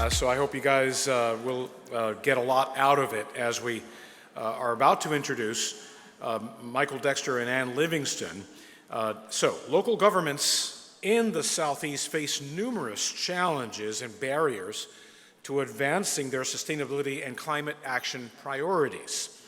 So I hope you guys will get a lot out of it as we are about to introduce Michael Dexter and Ann Livingston. So local governments in the Southeast face numerous challenges and barriers to advancing their sustainability and climate action priorities.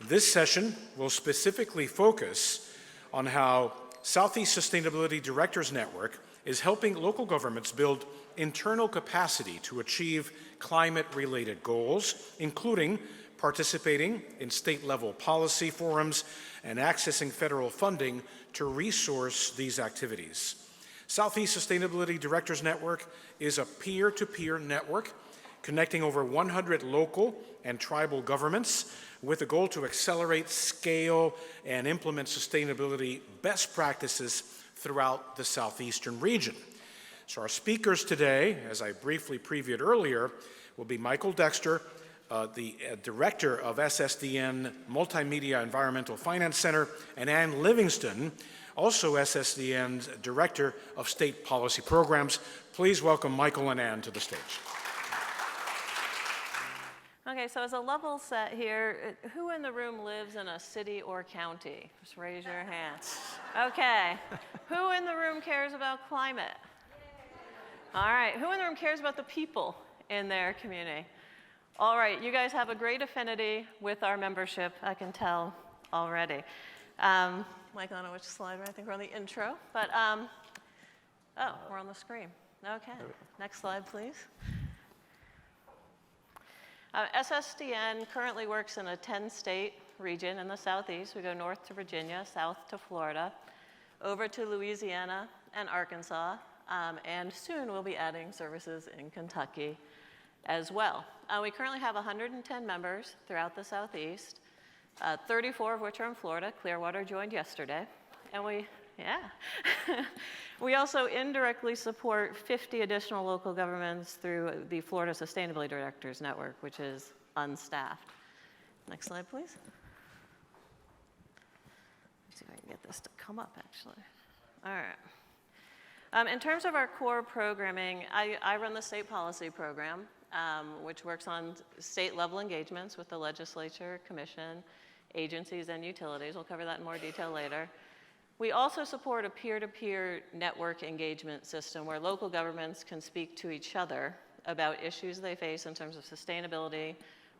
This session will specifically focus on how Southeast Sustainability Directors Network is helping local governments build internal capacity to achieve climate-related goals, including participating in state-level policy forums and accessing federal funding to resource these activities. Southeast Sustainability Directors Network is a peer-to-peer network connecting over 100 local and tribal governments with a goal to accelerate, scale, and implement sustainability best practices throughout the southeastern region. So our speakers today, as I briefly previewed earlier, will be Michael Dexter, the director of SSDN Multimedia Environmental Finance Center, and Ann Livingston, also SSDN's director of state policy programs. Please welcome Michael and Ann to the stage. Okay, so as a level set here, who in the room lives in a city or county? Just raise your hands. Okay, who in the room cares about climate? All right, who in the room cares about the people in their community? All right, you guys have a great affinity with our membership, I can tell already. Michael, I don't know which slide, I think we're on the intro, but, oh, we're on the screen. Okay, next slide, please. SSDN currently works in a 10-state region in the Southeast. We go north to Virginia, south to Florida, over to Louisiana and Arkansas, and soon we'll be adding services in Kentucky as well. We currently have 110 members throughout the Southeast, 34 of which are in Florida. Clearwater joined yesterday, and we also indirectly support 50 additional local governments through the Florida Sustainability Directors Network, which is unstaffed. Next slide, please. Let's see if I can get this to come up, actually. All right. In terms of our core programming, I run the state policy program, which works on state-level engagements with the legislature, commission, agencies, and utilities. We'll cover that in more detail later. We also support a peer-to-peer network engagement system where local governments can speak to each other about issues they face in terms of sustainability,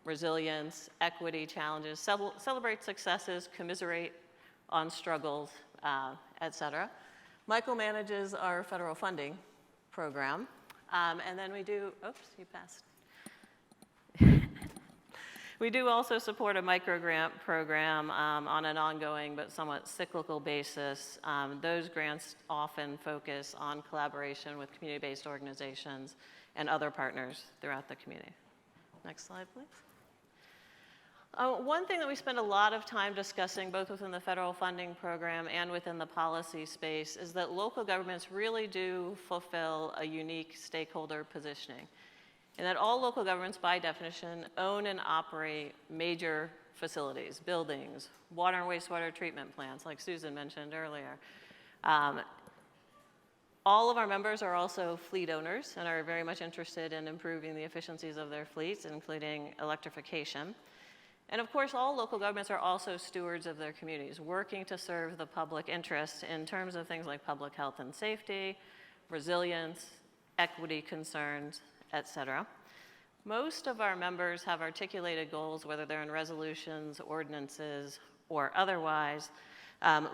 resilience, equity challenges, celebrate successes, commiserate on struggles, et cetera. Michael manages our federal funding program, and then we do, oops, you passed. We do also support a microgrant program on an ongoing but somewhat cyclical basis. Those grants often focus on collaboration with community-based organizations and other partners throughout the community. Next slide, please. One thing that we spend a lot of time discussing, both within the federal funding program and within the policy space, is that local governments really do fulfill a unique stakeholder positioning. And that all local governments, by definition, own and operate major facilities, buildings, water and wastewater treatment plants, like Susan mentioned earlier. All of our members are also fleet owners and are very much interested in improving the efficiencies of their fleets, including electrification. And of course, all local governments are also stewards of their communities, working to serve the public interest in terms of things like public health and safety, resilience, equity concerns, et cetera. Most of our members have articulated goals, whether they're in resolutions, ordinances, or otherwise,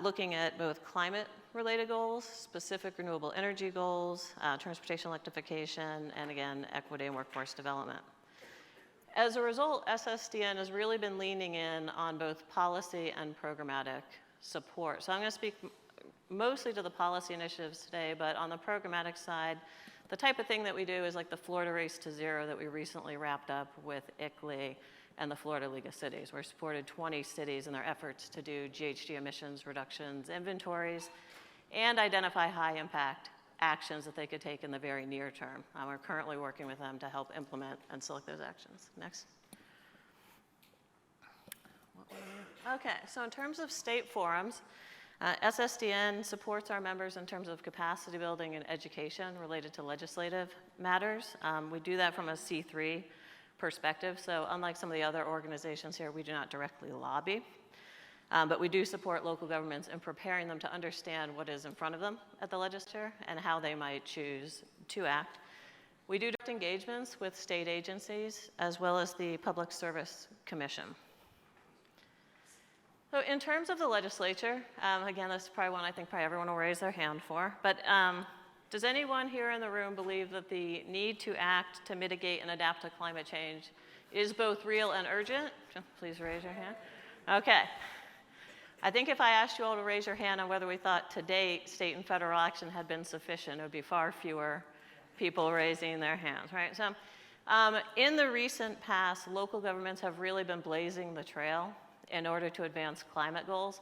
looking at both climate-related goals, specific renewable energy goals, transportation electrification, and again, equity and workforce development. As a result, SSDN has really been leaning in on both policy and programmatic support. So I'm going to speak mostly to the policy initiatives today, but on the programmatic side, the type of thing that we do is like the Florida Race to Zero that we recently wrapped up with ICLEI and the Florida League of Cities. We supported 20 cities in their efforts to do GHG emissions reductions inventories and identify high-impact actions that they could take in the very near term. We're currently working with them to help implement and select those actions. Next. Okay, so in terms of state forums, SSDN supports our members in terms of capacity building and education related to legislative matters. We do that from a C3 perspective, so unlike some of the other organizations here, we do not directly lobby. But we do support local governments in preparing them to understand what is in front of them at the legislature and how they might choose to act. We do direct engagements with state agencies as well as the Public Service Commission. So in terms of the legislature, again, this is probably one I think probably everyone will raise their hand for, but does anyone here in the room believe that the need to act to mitigate and adapt to climate change is both real and urgent? Please raise your hand. Okay. I think if I asked you all to raise your hand on whether we thought to date state and federal action had been sufficient, it would be far fewer people raising their hands, right? So in the recent past, local governments have really been blazing the trail in order to advance climate goals,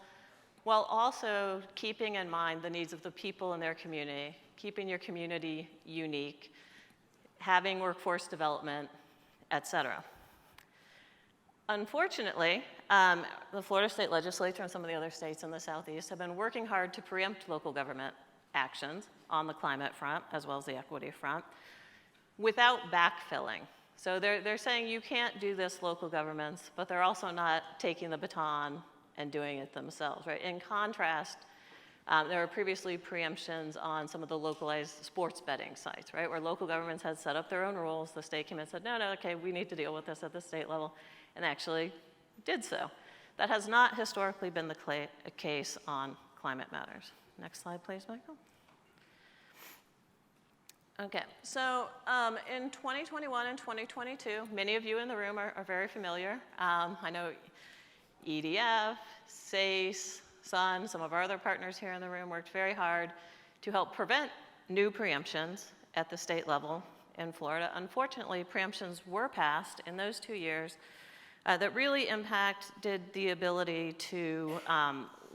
while also keeping in mind the needs of the people in their community, keeping your community unique, having workforce development, et cetera. Unfortunately, the Florida State Legislature and some of the other states in the Southeast have been working hard to preempt local government actions on the climate front, as well as the equity front, without backfilling. So they're saying you can't do this, local governments, but they're also not taking the baton and doing it themselves, right? In contrast, there were previously preemptions on some of the localized sports betting sites, right? Where local governments had set up their own rules. The state came in and said, no, okay, we need to deal with this at the state level, and actually did so. That has not historically been the case on climate matters. Next slide, please, Michael. Okay, so in 2021 and 2022, many of you in the room are very familiar. I know EDF, SACE, SUN, some of our other partners here in the room worked very hard to help prevent new preemptions at the state level in Florida. Unfortunately, preemptions were passed in those 2 years that really impacted the ability to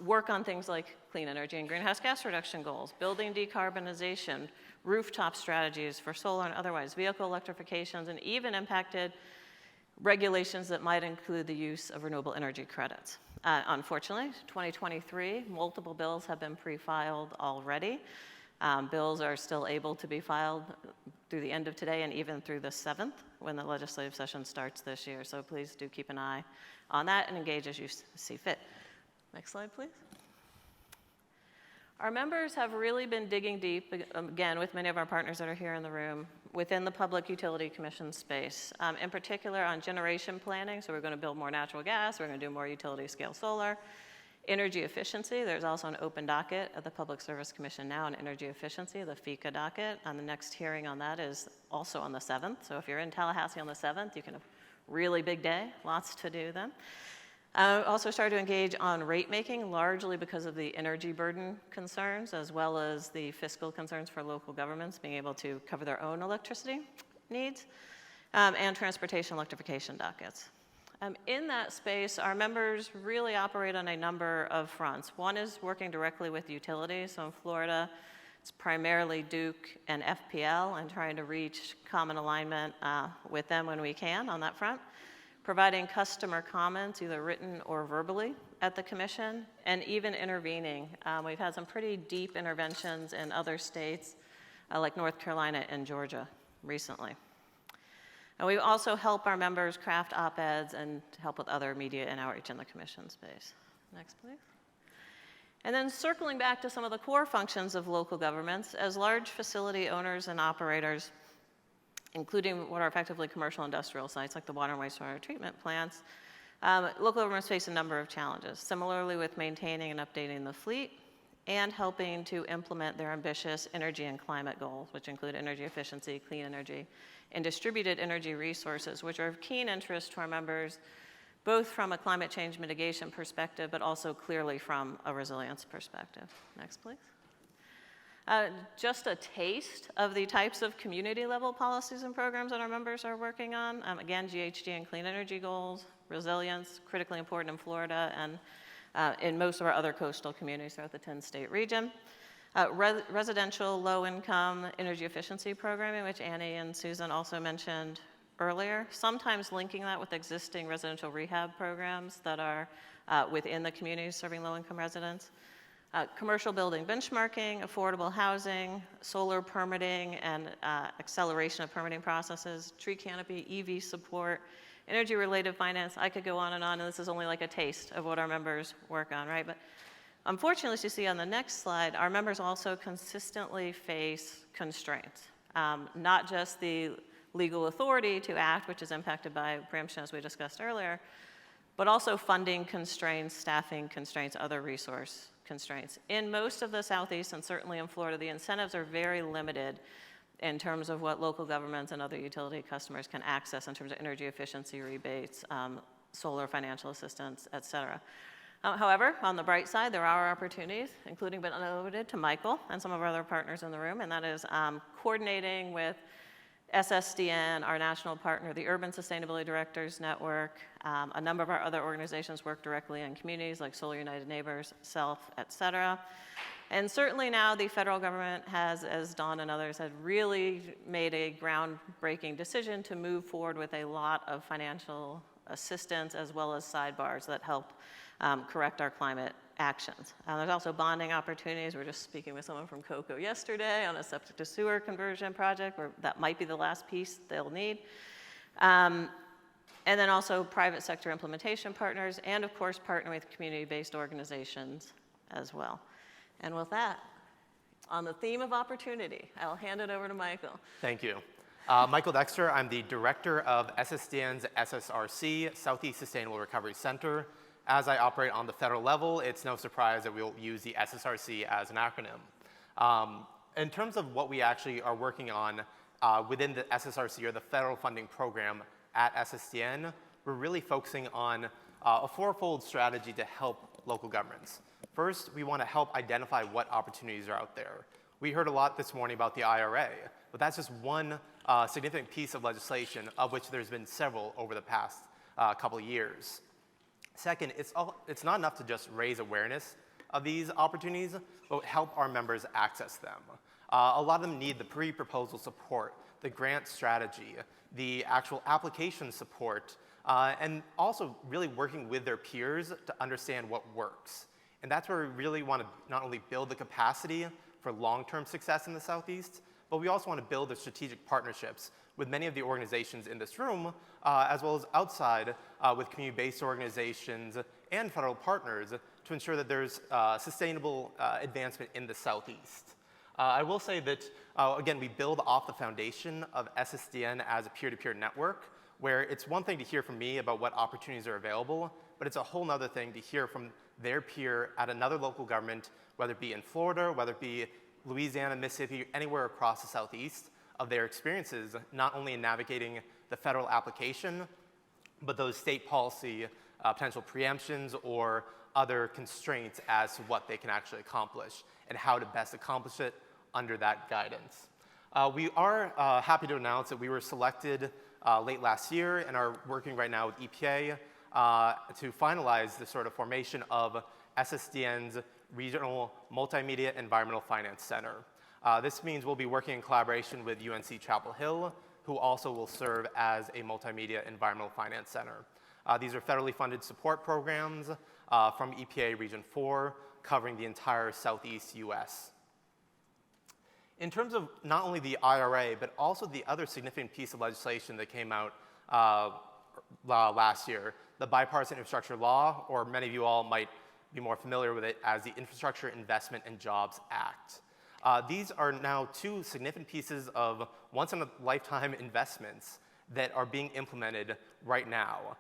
work on things like clean energy and greenhouse gas reduction goals, building decarbonization, rooftop strategies for solar and otherwise, vehicle electrifications, and even impacted regulations that might include the use of renewable energy credits. Unfortunately, 2023, multiple bills have been pre-filed already. Bills are still able to be filed through the end of today and even through the 7th when the legislative session starts this year. So please do keep an eye on that and engage as you see fit. Next slide, please. Our members have really been digging deep, again, with many of our partners that are here in the room, within the Public Utility Commission space, in particular on generation planning. So we're going to build more natural gas, we're going to do more utility scale solar. Energy efficiency, there's also an open docket at the Public Service Commission now on energy efficiency, the FECA docket, and the next hearing on that is also on the 7th. So if you're in Tallahassee on the 7th, you can have a really big day, lots to do then. Also started to engage on rate making, largely because of the energy burden concerns, as well as the fiscal concerns for local governments being able to cover their own electricity needs, and transportation electrification dockets. In that space, our members really operate on a number of fronts. One is working directly with utilities. So in Florida, it's primarily Duke and FPL, and trying to reach common alignment with them when we can on that front. Providing customer comments, either written or verbally, at the commission, and even intervening. We've had some pretty deep interventions in other states, like North Carolina and Georgia recently. And we also help our members craft op-eds and help with other media and outreach in the commission space. Next, please. And then circling back to some of the core functions of local governments, as large facility owners and operators, including what are effectively commercial industrial sites like the water and wastewater treatment plants, local governments face a number of challenges. Similarly with maintaining and updating the fleet and helping to implement their ambitious energy and climate goals, which include energy efficiency, clean energy, and distributed energy resources, which are of keen interest to our members, both from a climate change mitigation perspective, but also clearly from a resilience perspective. Next, please. Just a taste of the types of community level policies and programs that our members are working on. Again, GHG and clean energy goals, resilience, critically important in Florida and in most of our other coastal communities throughout the 10-state region. Residential low-income energy efficiency programming, which Annie and Susan also mentioned earlier, sometimes linking that with existing residential rehab programs that are within the communities serving low-income residents. Commercial building benchmarking, affordable housing, solar permitting and acceleration of permitting processes, tree canopy, EV support, energy-related finance. I could go on, and this is only like a taste of what our members work on, right? But unfortunately, as you see on the next slide, our members also consistently face constraints, not just the legal authority to act, which is impacted by preemption, as we discussed earlier, but also funding constraints, staffing constraints, other resource constraints. In most of the Southeast, and certainly in Florida, the incentives are very limited in terms of what local governments and other utility customers can access in terms of energy efficiency rebates, solar financial assistance, et cetera. However, on the bright side, there are opportunities, including but not limited to Michael and some of our other partners in the room, and that is coordinating with SSDN, our national partner, the Urban Sustainability Directors Network. A number of our other organizations work directly in communities like Solar United Neighbors, SELF, et cetera. And certainly now the federal government has, as Dawn and others had really made a groundbreaking decision to move forward with a lot of financial assistance as well as sidebars that help correct our climate actions. There's also bonding opportunities. We were just speaking with someone from COCO yesterday on a septic to sewer conversion project where that might be the last piece they'll need. And then also private sector implementation partners, and of course partner with community-based organizations as well. And with that, on the theme of opportunity, I'll hand it over to Michael. Thank you. Michael Dexter, I'm the director of SSDN's SSRC, Southeast Sustainable Recovery Center. As I operate on the federal level, it's no surprise that we'll use the SSRC as an acronym. In terms of what we actually are working on within the SSRC, or the federal funding program at SSDN, we're really focusing on a fourfold strategy to help local governments. First, we want to help identify what opportunities are out there. We heard a lot this morning about the IRA, but that's just one significant piece of legislation, of which there's been several over the past couple of years. Second, it's not enough to just raise awareness of these opportunities, but help our members access them. A lot of them need the pre-proposal support, the grant strategy, the actual application support, and also really working with their peers to understand what works. And that's where we really want to not only build the capacity for long-term success in the Southeast, but we also want to build the strategic partnerships with many of the organizations in this room, as well as outside with community-based organizations and federal partners to ensure that there's sustainable advancement in the Southeast. I will say that, again, we build off the foundation of SSDN as a peer-to-peer network, where it's one thing to hear from me about what opportunities are available, but it's a whole other thing to hear from their peer at another local government, whether it be in Florida, whether it be Louisiana, Mississippi, anywhere across the Southeast, of their experiences, not only in navigating the federal application, but those state policy potential preemptions or other constraints as to what they can actually accomplish and how to best accomplish it under that guidance. We are happy to announce that we were selected late last year and are working right now with EPA to finalize the sort of formation of SSDN's Regional Multimedia Environmental Finance Center. This means we'll be working in collaboration with UNC Chapel Hill, who also will serve as a multimedia environmental finance center. These are federally funded support programs from EPA Region 4, covering the entire Southeast US. In terms of not only the IRA, but also the other significant piece of legislation that came out last year, the Bipartisan Infrastructure Law, or many of you all might be more familiar with it as the Infrastructure Investment and Jobs Act. These are now two significant pieces of once-in-a-lifetime investments that are being implemented right now.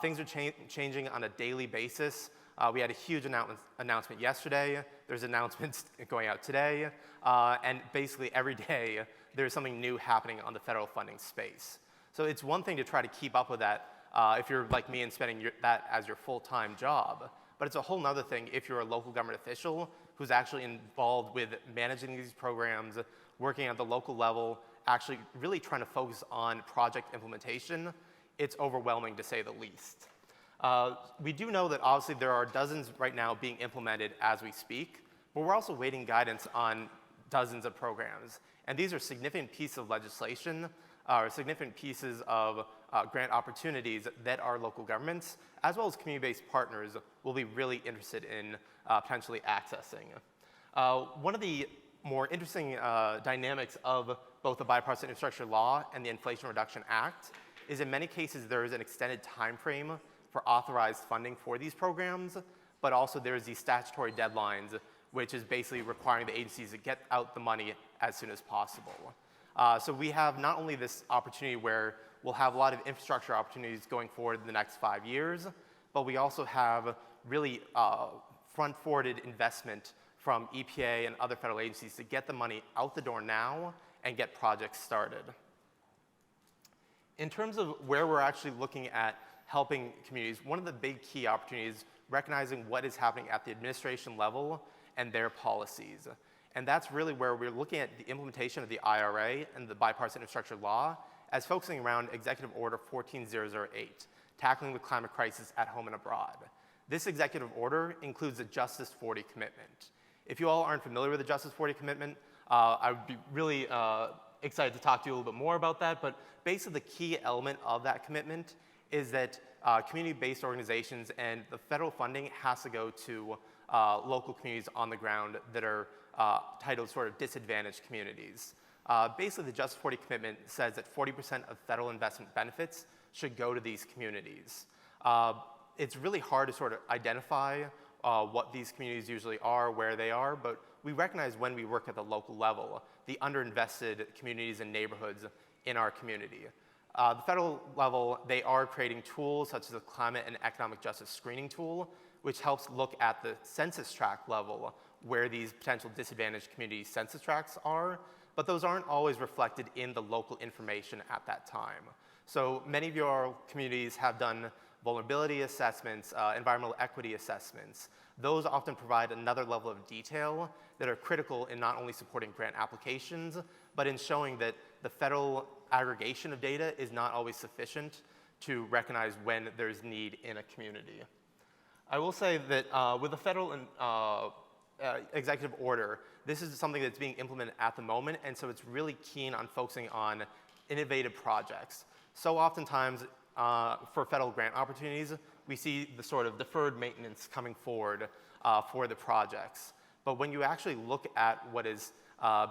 Things are changing on a daily basis. We had a huge announcement yesterday. There's announcements going out today. And basically every day, there's something new happening on the federal funding space. So it's one thing to try to keep up with that if you're like me and spending that as your full-time job. But it's a whole other thing if you're a local government official who's actually involved with managing these programs, working at the local level, actually really trying to focus on project implementation. It's overwhelming, to say the least. We do know that obviously there are dozens right now being implemented as we speak, but we're also waiting guidance on dozens of programs. And these are significant pieces of legislation are significant pieces of grant opportunities that our local governments, as well as community-based partners, will be really interested in potentially accessing. One of the more interesting dynamics of both the Bipartisan Infrastructure Law and the Inflation Reduction Act is in many cases there is an extended time frame for authorized funding for these programs, but also there's these statutory deadlines, which is basically requiring the agencies to get out the money as soon as possible. So we have not only this opportunity where we'll have a lot of infrastructure opportunities going forward in the next 5 years, but we also have really front-forwarded investment from EPA and other federal agencies to get the money out the door now and get projects started. In terms of where we're actually looking at helping communities, one of the big key opportunities recognizing what is happening at the administration level and their policies. And that's really where we're looking at the implementation of the IRA and the Bipartisan Infrastructure Law as focusing around Executive Order 14008, tackling the climate crisis at home and abroad. This executive order includes the Justice 40 commitment. If you all aren't familiar with the Justice 40 commitment, I would be really excited to talk to you a little bit more about that, but basically the key element of that commitment is that community-based organizations and the federal funding has to go to local communities on the ground that are titled sort of disadvantaged communities. Basically, the Justice 40 commitment says that 40% of federal investment benefits should go to these communities. It's really hard to sort of identify what these communities usually are, where they are, but we recognize when we work at the local level, the underinvested communities and neighborhoods in our community. The federal level, they are creating tools such as the Climate and Economic Justice Screening Tool, which helps look at the census tract level where these potential disadvantaged community census tracts are, but those aren't always reflected in the local information at that time. So many of your communities have done vulnerability assessments, environmental equity assessments. Those often provide another level of detail that are critical in not only supporting grant applications, but in showing that the federal aggregation of data is not always sufficient to recognize when there's need in a community. I will say that with the federal executive order, this is something that's being implemented at the moment, and so it's really keen on focusing on innovative projects. So oftentimes, for federal grant opportunities, we see the sort of deferred maintenance coming forward for the projects. But when you actually look at what is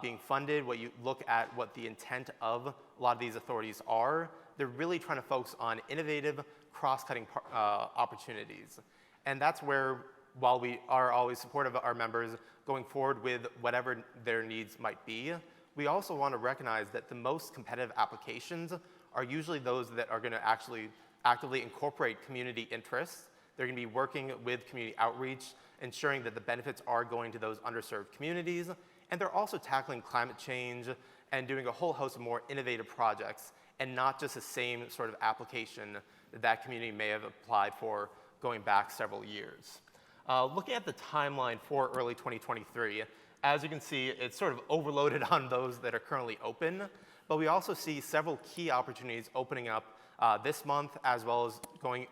being funded, when you look at what the intent of a lot of these authorities are, they're really trying to focus on innovative, cross-cutting opportunities. And that's where, while we are always supportive of our members going forward with whatever their needs might be, we also want to recognize that the most competitive applications are usually those that are going to actually actively incorporate community interests. They're going to be working with community outreach, ensuring that the benefits are going to those underserved communities, and they're also tackling climate change and doing a whole host of more innovative projects, and not just the same sort of application that that community may have applied for going back several years. Looking at the timeline for early 2023, as you can see, it's sort of overloaded on those that are currently open, but we also see several key opportunities opening up this month, as well as going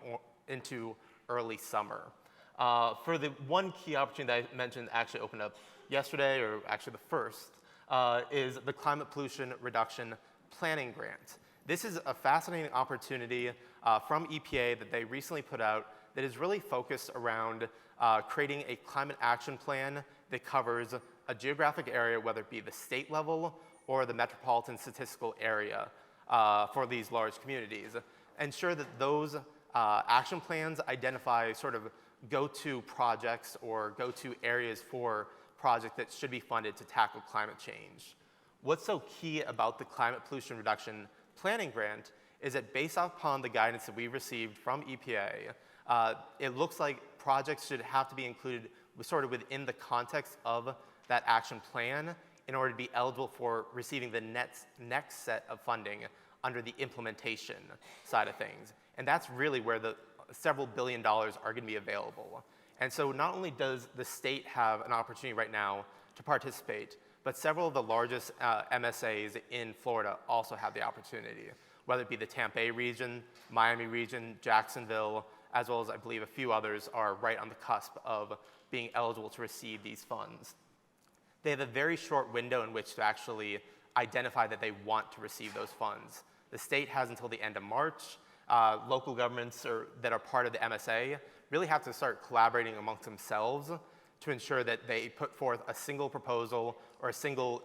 into early summer. For the one key opportunity that I mentioned actually opened up yesterday, or actually the first, is the Climate Pollution Reduction Planning Grant. This is a fascinating opportunity from EPA that they recently put out that is really focused around creating a climate action plan that covers a geographic area, whether it be the state level or the metropolitan statistical area for these large communities. Ensure that those action plans identify sort of go-to projects or go-to areas for projects that should be funded to tackle climate change. What's so key about the Climate Pollution Reduction Planning Grant is that based upon the guidance that we received from EPA, it looks like projects should have to be included sort of within the context of that action plan in order to be eligible for receiving the next set of funding under the implementation side of things. And that's really where the several billion dollars are going to be available. And so not only does the state have an opportunity right now to participate, but several of the largest MSAs in Florida also have the opportunity, whether it be the Tampa Bay region, Miami region, Jacksonville, as well as I believe a few others are right on the cusp of being eligible to receive these funds. They have a very short window in which to actually identify that they want to receive those funds. The state has until the end of March. Local governments that are part of the MSA really have to start collaborating amongst themselves to ensure that they put forth a single proposal or a single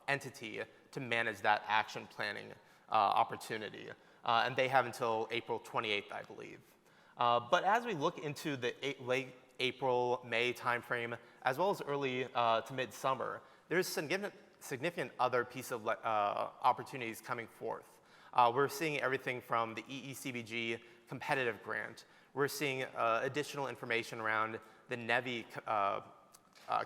entity to manage that action planning opportunity. And they have until April 28th, I believe. But as we look into the late April, May timeframe, as well as early to mid-summer, there's significant other piece of opportunities coming forth. We're seeing everything from the EECBG competitive grant. We're seeing additional information around the NEVI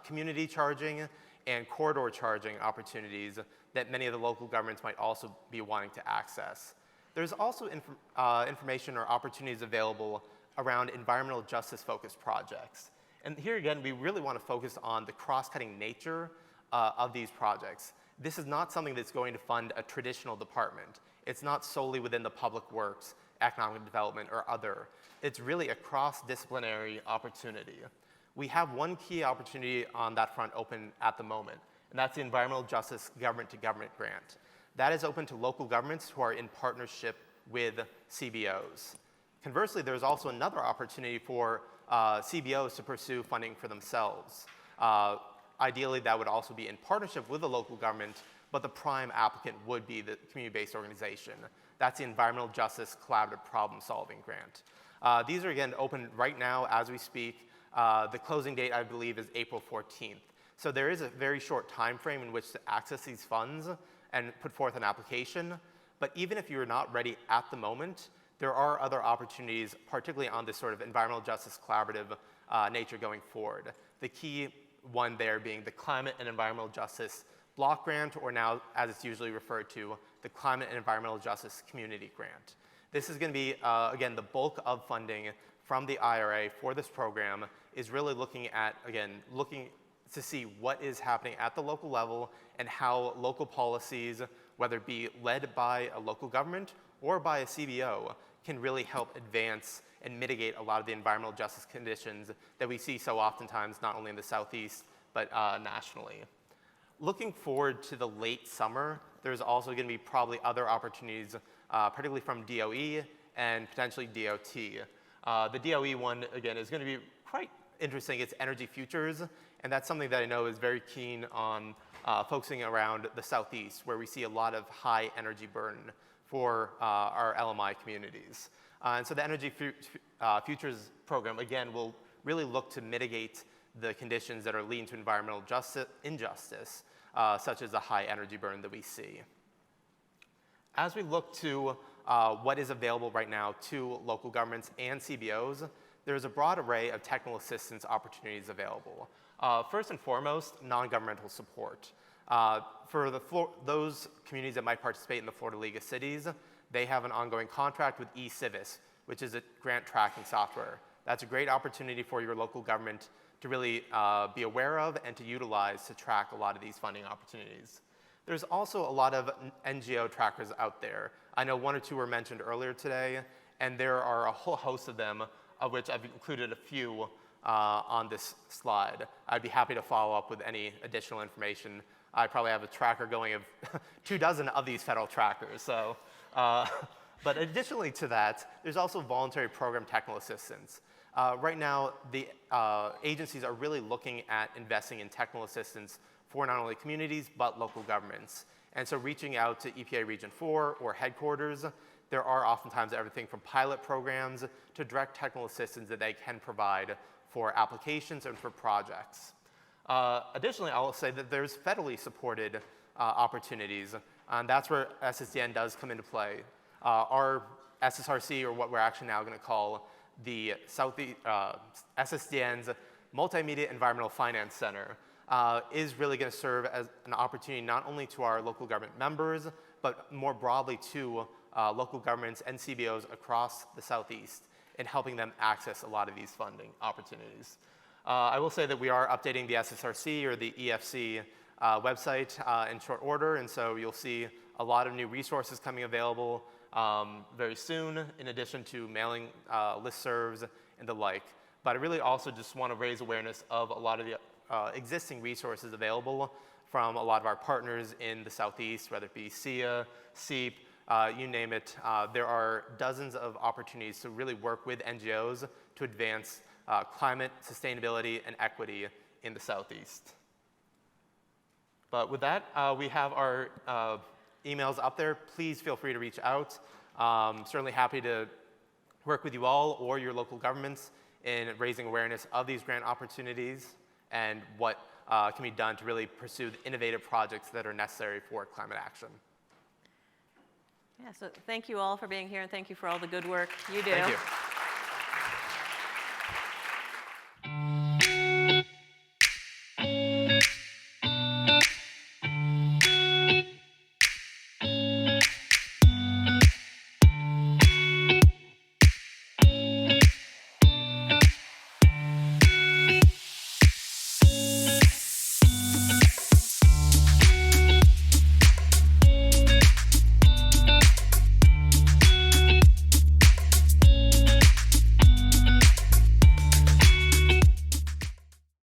community charging and corridor charging opportunities that many of the local governments might also be wanting to access. There's also information or opportunities available around environmental justice-focused projects. And here again, we really want to focus on the cross-cutting nature of these projects. This is not something that's going to fund a traditional department. It's not solely within the public works, economic development, or other. It's really a cross-disciplinary opportunity. We have one key opportunity on that front open at the moment, and that's the Environmental Justice Government-to-Government Grant. That is open to local governments who are in partnership with CBOs. Conversely, there's also another opportunity for CBOs to pursue funding for themselves. Ideally, that would also be in partnership with the local government, but the prime applicant would be the community-based organization. That's the Environmental Justice Collaborative Problem-Solving Grant. These are, again, open right now as we speak. The closing date, I believe, is April 14th. So there is a very short time frame in which to access these funds and put forth an application. But even if you're not ready at the moment, there are other opportunities, particularly on this sort of environmental justice collaborative nature going forward. The key one there being the Climate and Environmental Justice Block Grant, or now, as it's usually referred to, the Climate and Environmental Justice Community Grant. This is going to be, again, the bulk of funding from the IRA for this program is really looking at, again, looking to see what is happening at the local level and how local policies, whether it be led by a local government or by a CBO, can really help advance and mitigate a lot of the environmental justice conditions that we see so oftentimes, not only in the Southeast, but nationally. Looking forward to the late summer, there's also going to be probably other opportunities, particularly from DOE and potentially DOT. The DOE one, again, is going to be quite interesting. It's energy futures, and that's something that I know is very keen on focusing around the Southeast, where we see a lot of high energy burn for our LMI communities. And so the Energy Futures program, again, will really look to mitigate the conditions that are leading to environmental injustice, such as the high energy burn that we see. As we look to what is available right now to local governments and CBOs, there's a broad array of technical assistance opportunities available. First and foremost, non-governmental support. For those communities that might participate in the Florida League of Cities, they have an ongoing contract with eCivis, which is a grant tracking software. That's a great opportunity for your local government to really be aware of and to utilize to track a lot of these funding opportunities. There's also a lot of NGO trackers out there. I know one or two were mentioned earlier today, and there are a whole host of them, of which I've included a few on this slide. I'd be happy to follow up with any additional information. I probably have a tracker going of 24 of these federal trackers. So, but additionally to that, there's also voluntary program technical assistance. Right now, the agencies are really looking at investing in technical assistance for not only communities, but local governments. And so reaching out to EPA Region 4 or headquarters, there are oftentimes everything from pilot programs to direct technical assistance that they can provide for applications and for projects. Additionally, I will say that there's federally supported opportunities, and that's where SSDN does come into play. Our SSRC, or what we're actually now going to call the SSDN's Multimedia Environmental Finance Center, is really going to serve as an opportunity not only to our local government members, but more broadly to local governments and CBOs across the Southeast in helping them access a lot of these funding opportunities. I will say that we are updating the SSRC or the EFC website in short order, and so you'll see a lot of new resources coming available very soon, in addition to mailing listservs and the like. But I really also just want to raise awareness of a lot of the existing resources available from a lot of our partners in the Southeast, whether it be SEA, SEEP, you name it. There are dozens of opportunities to really work with NGOs to advance climate, sustainability, and equity in the Southeast. But with that, we have our emails up there. Please feel free to reach out. Certainly happy to work with you all or your local governments in raising awareness of these grant opportunities and what can be done to really pursue the innovative projects that are necessary for climate action. Yeah, so thank you all for being here, and thank you for all the good work you do. Thank you.